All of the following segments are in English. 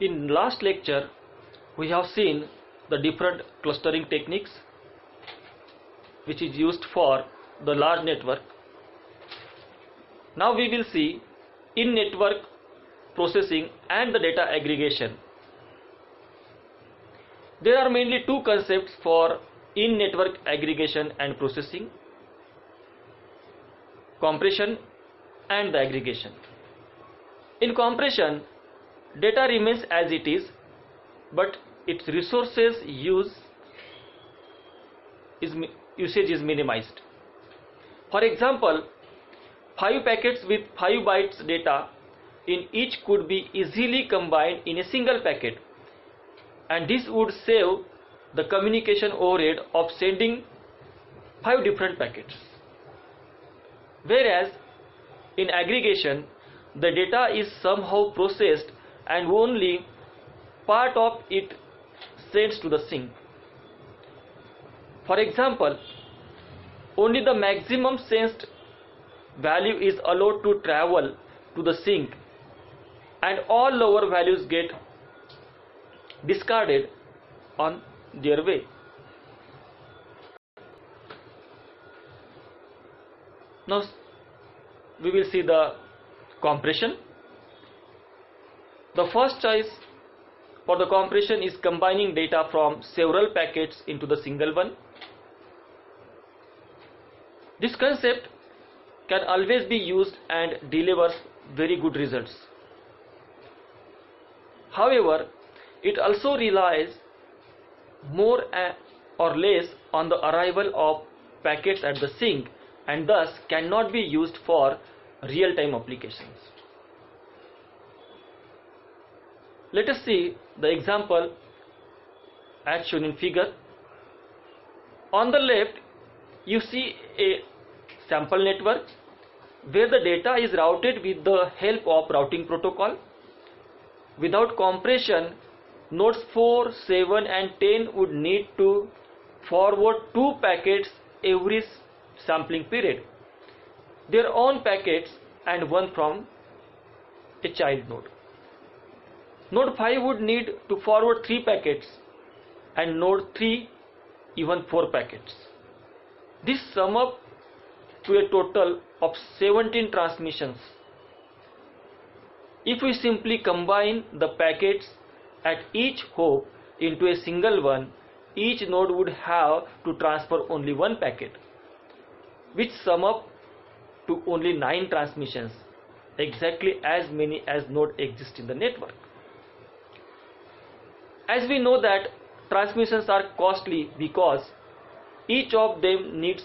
In last lecture, we have seen the different clustering techniques which is used for the large network. Now we will see in-network processing and the data aggregation. There are mainly two concepts for in-network aggregation and processing: compression and the aggregation. In compression, data remains as it is, but its resources usage is minimized. For example, 5 packets with 5 bytes data in each could be easily combined in a single packet, and this would save the communication overhead of sending 5 different packets. Whereas in aggregation, the data is somehow processed and only part of it sends to the sink. For example, only the maximum sensed value is allowed to travel to the sink, and all lower values get discarded on their way. Now we will see the compression. The first choice for the compression is combining data from several packets into the single one. This concept can always be used and delivers very good results. However, it also relies more or less on the arrival of packets at the sink, and thus cannot be used for real-time applications. Let us see the example as shown in figure. On the left, you see a sample network where the data is routed with the help of routing protocol. Without compression, nodes 4, 7 and 10 would need to forward 2 packets every sampling period, their own packets and one from a child node. Node 5 would need to forward 3 packets and node 3 even 4 packets. This sum up to a total of 17 transmissions. If we simply combine the packets at each hop into a single one, each node would have to transfer only one packet, which sum up to only 9 transmissions, exactly as many as nodes exist in the network. As we know that transmissions are costly because each of them needs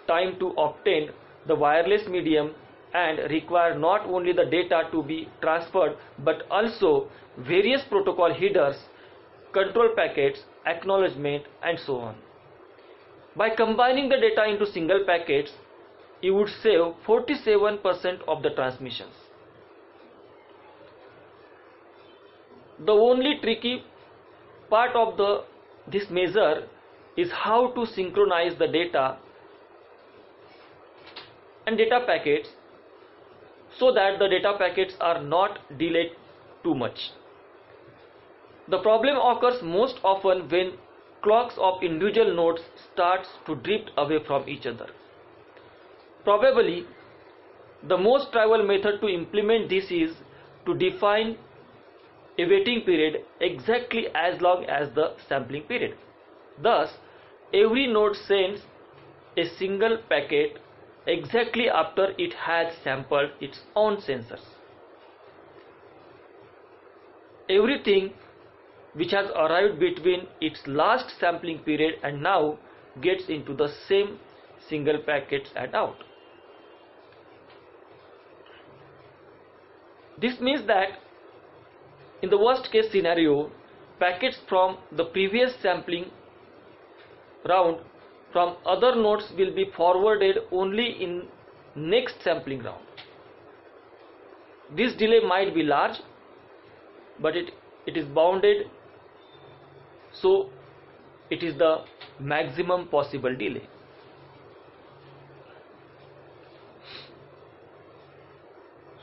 time to obtain the wireless medium and require not only the data to be transferred but also various protocol headers, control packets, acknowledgement and so on. By combining the data into single packets, you would save 47% of the transmissions. The only tricky part of this measure is how to synchronize the data and data packets so that the data packets are not delayed too much. The problem occurs most often when clocks of individual nodes starts to drift away from each other. Probably the most trivial method to implement this is to define a waiting period exactly as long as the sampling period. Thus, every node sends a single packet exactly after it has sampled its own sensors. Everything which has arrived between its last sampling period and now gets into the same single packets and out. This means that in the worst case scenario, packets from the previous sampling round from other nodes will be forwarded only in next sampling round. This delay might be large, but it is bounded, so it is the maximum possible delay.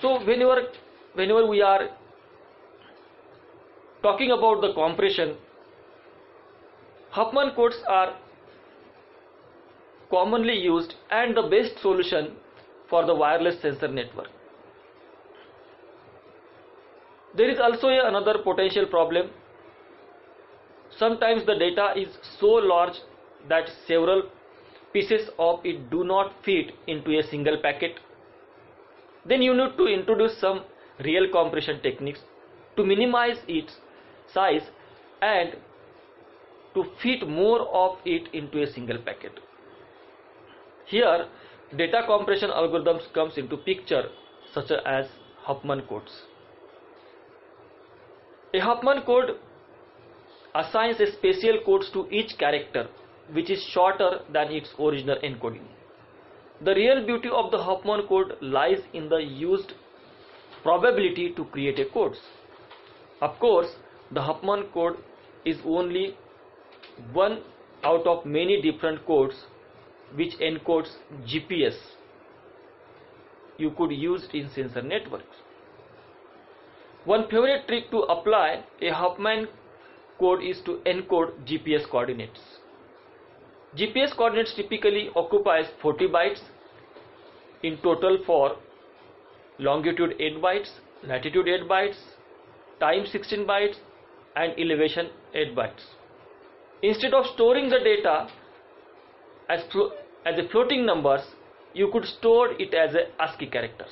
So whenever we are talking about the compression, Huffman codes are commonly used and the best solution for the wireless sensor network. There is also another potential problem. Sometimes the data is so large that several pieces of it do not fit into a single packet. Then you need to introduce some real compression techniques to minimize its size and to fit more of it into a single packet. Here, data compression algorithms comes into picture, such as Huffman codes. A Huffman code assigns a special codes to each character, which is shorter than its original encoding. The real beauty of the Huffman code lies in the used probability to create a codes. Of course, the Huffman code is only one out of many different codes which encodes GPS you could use in sensor networks. One favorite trick to apply a Huffman code is to encode GPS coordinates. GPS coordinates typically occupies 40 bytes in total for longitude 8 bytes, latitude 8 bytes, time 16 bytes and elevation 8 bytes. Instead of storing the data as a floating numbers, you could store it as a ASCII characters.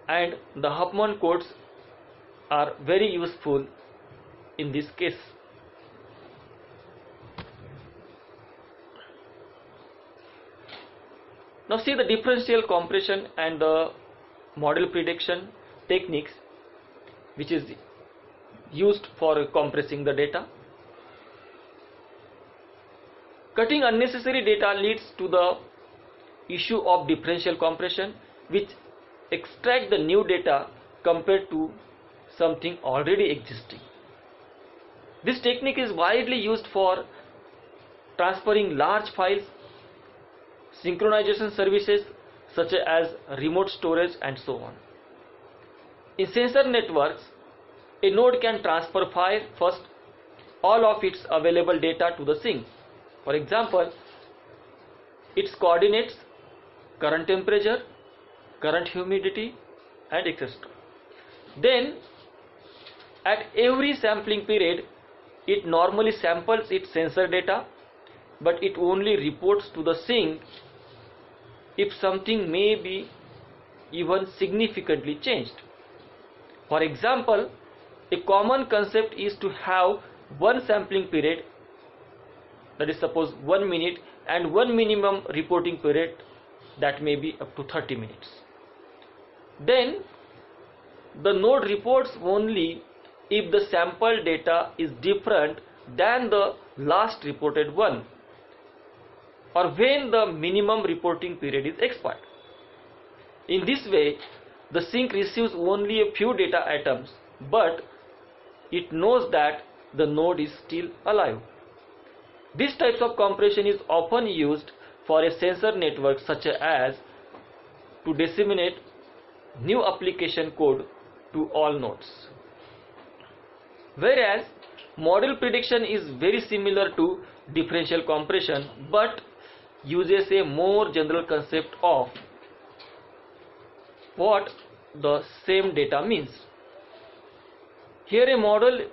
And the Huffman codes are very useful in this case. Now see the differential compression and the model prediction techniques which is used for compressing the data. Cutting unnecessary data leads to the issue of differential compression, which extract the new data compared to something already existing. This technique is widely used for transferring large files, synchronization services such as remote storage and so on. In sensor networks, a node can transfer first all of its available data to the sink. For example, its coordinates, current temperature, current humidity and etc. Then at every sampling period, it normally samples its sensor data, but it only reports to the sink if something may be even significantly changed. For example, a common concept is to have one sampling period, that is suppose 1 minute, and one minimum reporting period that may be up to 30 minutes. Then the node reports only if the sample data is different than the last reported one, or when the minimum reporting period is expired. In this way, the sink receives only a few data items, but it knows that the node is still alive. This type of compression is often used for a sensor network such as to disseminate new application code to all nodes. Whereas model prediction is very similar to differential compression but uses a more general concept of what the same data means. Here a model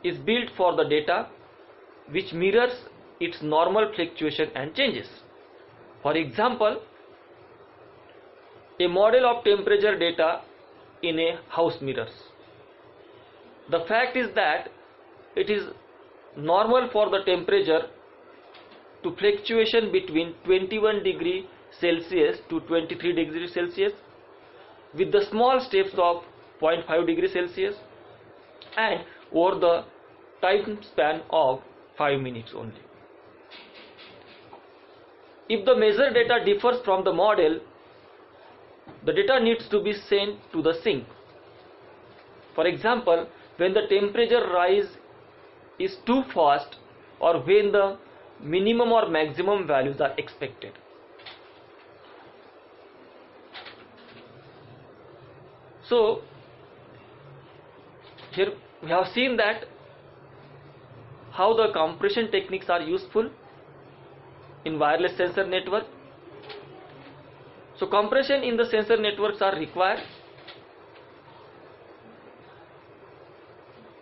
is built for the data which mirrors its normal fluctuation and changes. For example, a model of temperature data in a house mirrors. The fact is that it is normal for the temperature to fluctuation between 21 degrees Celsius to 23 degrees Celsius with the small steps of 0.5 degrees Celsius and over the time span of 5 minutes only. If the measured data differs from the model, the data needs to be sent to the sink. For example, when the temperature rise is too fast or when the minimum or maximum values are expected. So, Here we have seen that how the compression techniques are useful in wireless sensor network. So compression in the sensor networks are required.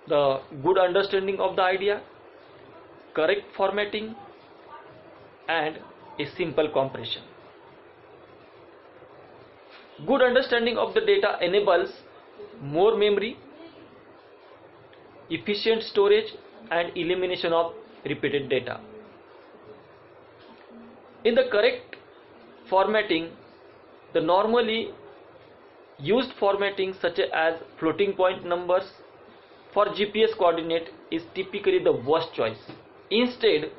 The good understanding of the idea, correct formatting, and a simple compression. Good understanding of the data enables more memory, efficient storage, and elimination of repeated data. In the correct formatting, the normally used formatting such as floating point numbers for GPS coordinate is typically the worst choice. Instead,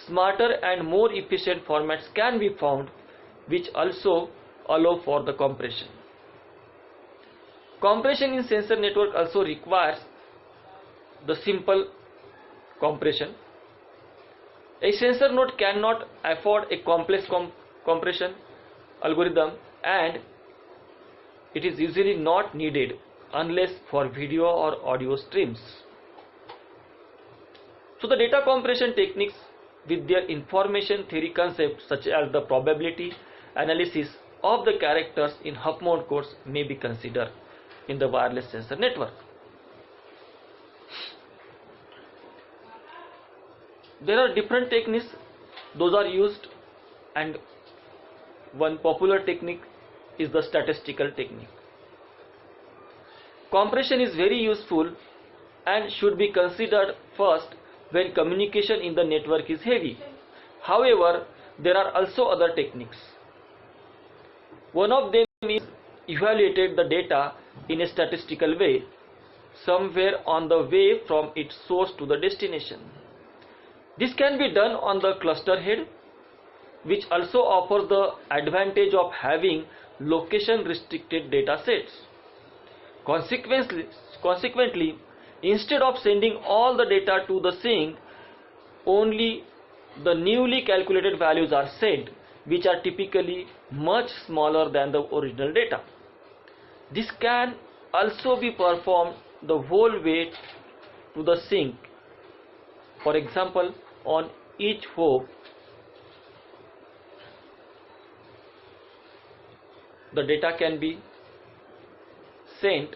smarter and more efficient formats can be found which also allow for the compression. Compression in sensor network also requires the simple compression. A sensor node cannot afford a complex compression algorithm, and it is usually not needed unless for video or audio streams. So the data compression techniques with their information theory concepts such as the probability analysis of the characters in Huffman codes may be considered in the wireless sensor network. There are different techniques, those are used, and one popular technique is the statistical technique. Compression is very useful and should be considered first when communication in the network is heavy. However, there are also other techniques. One of them is evaluated the data in a statistical way somewhere on the way from its source to the destination. This can be done on the cluster head, which also offers the advantage of having location restricted data sets. Consequently, instead of sending all the data to the sink, only the newly calculated values are sent, which are typically much smaller than the original data. This can also be performed the whole way to the sink. For example, on each hop, the data can be sent.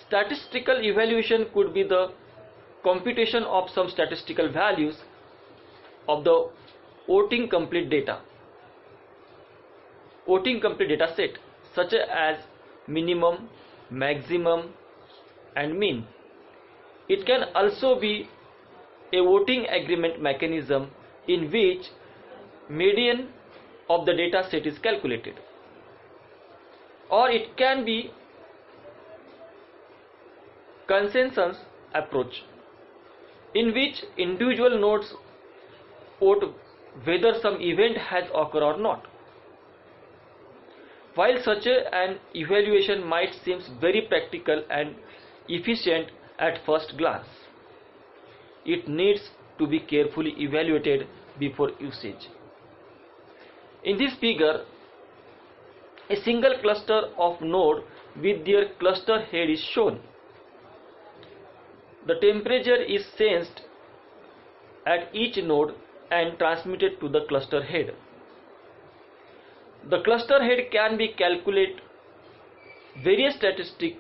Statistical evaluation could be the computation of some statistical values of the voting complete data set, such as minimum, maximum, and mean. It can also be a voting agreement mechanism in which median of the data set is calculated, or it can be consensus approach in which individual nodes vote whether some event has occurred or not. While such an evaluation might seem very practical and efficient at first glance, it needs to be carefully evaluated before usage. In this figure, a single cluster of nodes with their cluster head is shown. The temperature is sensed at each node and transmitted to the cluster head. The cluster head can be calculate various statistics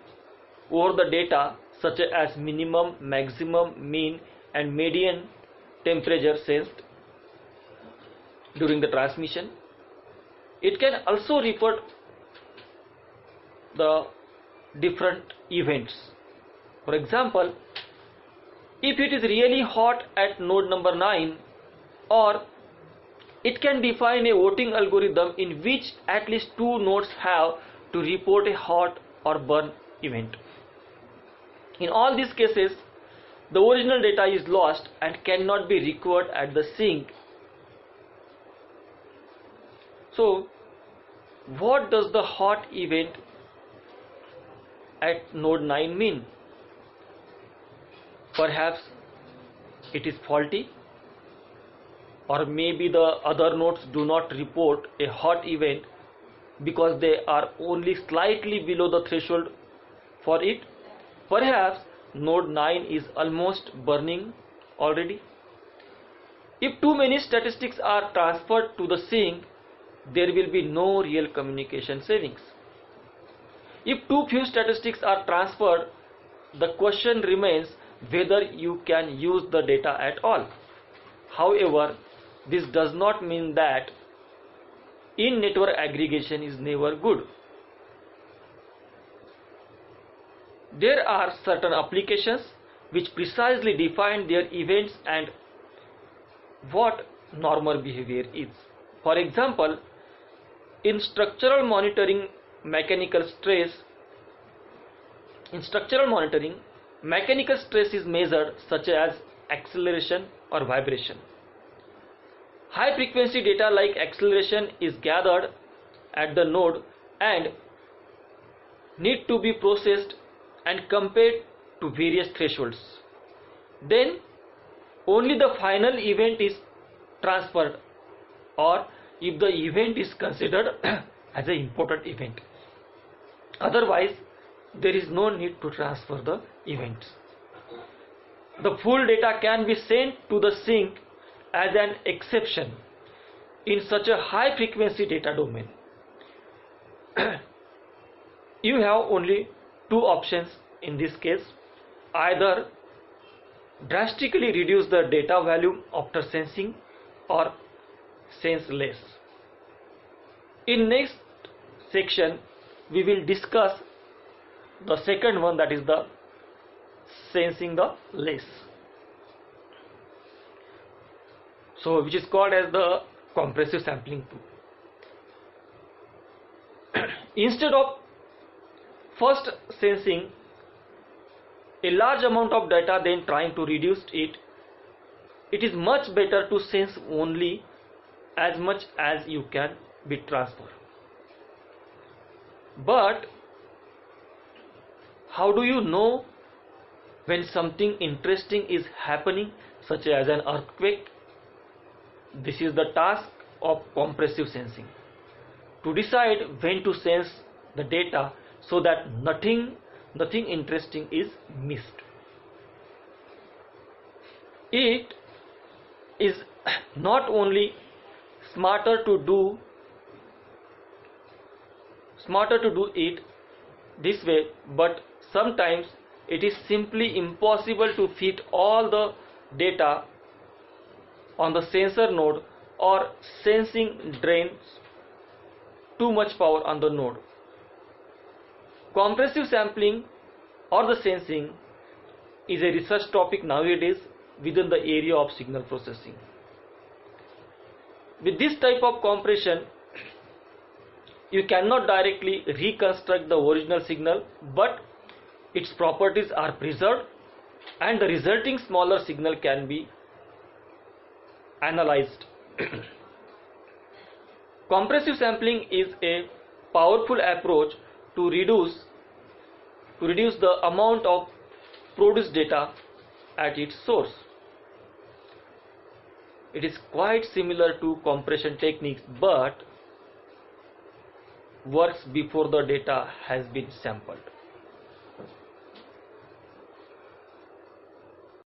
over the data such as minimum, maximum, mean, and median temperature sensed during the transmission. It can also report the different events. For example, if it is really hot at node number 9, or it can define a voting algorithm in which at least 2 nodes have to report a hot or burn event. In all these cases, the original data is lost and cannot be recovered at the sink. So, what does the hot event at node 9 mean? Perhaps it is faulty, or maybe the other nodes do not report a hot event because they are only slightly below the threshold for it. Perhaps node 9 is almost burning already. If too many statistics are transferred to the sink, there will be no real communication savings. If too few statistics are transferred, the question remains whether you can use the data at all. However, this does not mean that in-network aggregation is never good. There are certain applications which precisely define their events and what normal behavior is. For example, in structural monitoring, mechanical stress is measured, such as acceleration or vibration. High frequency data like acceleration is gathered at the node and need to be processed and compared to various thresholds. Then only the final event is transferred, or if the event is considered as an important event. Otherwise, there is no need to transfer the events. The full data can be sent to the sink as an exception in such a high frequency data domain. You have only two options in this case: either drastically reduce the data volume after sensing or sense less. In next section we will discuss the second one, that is the sensing the less, so which is called as the compressive sampling too. Instead of first sensing a large amount of data then trying to reduce it, it is much better to sense only as much as you can be transferred. But how do you know when something interesting is happening, such as an earthquake? This is the task of compressive sensing, to decide when to sense the data so that nothing interesting is missed. It is not only smarter to do it this way, but sometimes it is simply impossible to fit all the data on the sensor node, or sensing drains too much power on the node. Compressive sampling or the sensing is a research topic nowadays within the area of signal processing. With this type of compression, you cannot directly reconstruct the original signal, but its properties are preserved and the resulting smaller signal can be analyzed. Compressive sampling is a powerful approach to reduce the amount of produced data at its source. It is quite similar to compression techniques, but works before the data has been sampled.